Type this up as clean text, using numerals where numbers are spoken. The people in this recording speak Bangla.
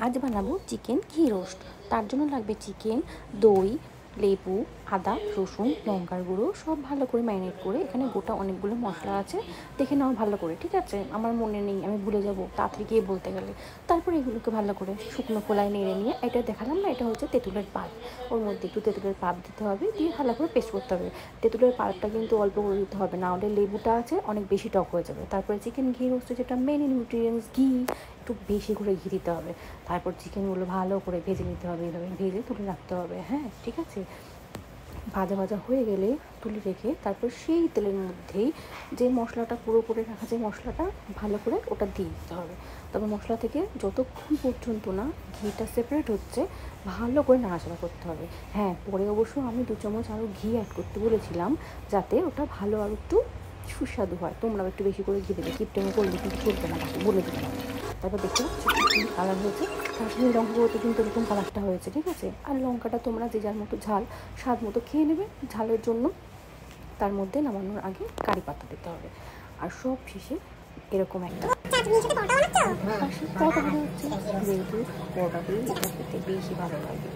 আজ বানাবো চিকেন ঘি রোস্ট। তার জন্য লাগবে চিকেন, দই, লেবু, আদা, রসুন, লঙ্কার গুঁড়ো সব ভালো করে ম্যারিনেট করে। এখানে গোটা অনেকগুলো মশলা আছে, দেখে নাও ভালো করে, ঠিক আছে? আমার মনে নেই, আমি ভুলে যাবো তাড়াতাড়ি গিয়ে বলতে গেলে। তারপরে এগুলোকে ভালো করে শুকনো খোলায় নেড়ে নিয়ে, এটা দেখালাম না, এটা হচ্ছে তেঁতুলের পাল্প। ওর মধ্যে একটু তেঁতুলের পাল্প দিতে হবে, দিয়ে ভালো করে পেস্ট করতে হবে। তেঁতুলের পাল্পটা কিন্তু অল্প করে দিতে হবে, না হলে লেবুটা আছে অনেক বেশি টক হয়ে যাবে। তারপরে চিকেন ঘি রোস্টে যেটা মেন নিউট্রিয়েন্টস, ঘি, একটু বেশি করে ঘি দিতে হবে। তারপর চিকেনগুলো ভালো করে ভেজে নিতে হবে, এইভাবে ভেজে তুলে রাখতে হবে। হ্যাঁ, ঠিক আছে? ভাজা ভাজা হয়ে গেলে তুলে রেখে তারপর সেই তেলের মধ্যেই যে মশলাটা পুরো করে রাখা, যে মশলাটা ভালো করে ওটা দিয়ে দিতে হবে। তবে মশলা থেকে যতক্ষণ পর্যন্ত না ঘিটা সেপারেট হচ্ছে, ভালো করে নাড়াচাড়া করতে হবে। হ্যাঁ, পরে অবশ্য আমি 2 চামচ আরও ঘি অ্যাড করতে বলেছিলাম, যাতে ওটা ভালো আর একটু সুস্বাদু হয়। তোমরাও একটু বেশি করে ঘি দেবে, কিপটেমো করলে কিন্তু চলবে না, বাকি বলে দিলাম। তারপর দেখতে পাচ্ছ সুন্দর কালার হয়েছে। কাশ্মীরি লঙ্কাগুলোতে কিন্তু এরকম কালারটা হয়েছে, ঠিক আছে? আর লঙ্কাটা তোমরা যে যার মতো ঝাল স্বাদ মতো খেয়ে নেবে। ঝালের জন্য তার মধ্যে নামানোর আগে কারি পাতা দিতে হবে। আর সব শেষে এরকম একটা পাশে পরোটা ভাজা হচ্ছে, যেহেতু পরোটা দিয়ে এটা খেতে বেশি ভালো লাগে।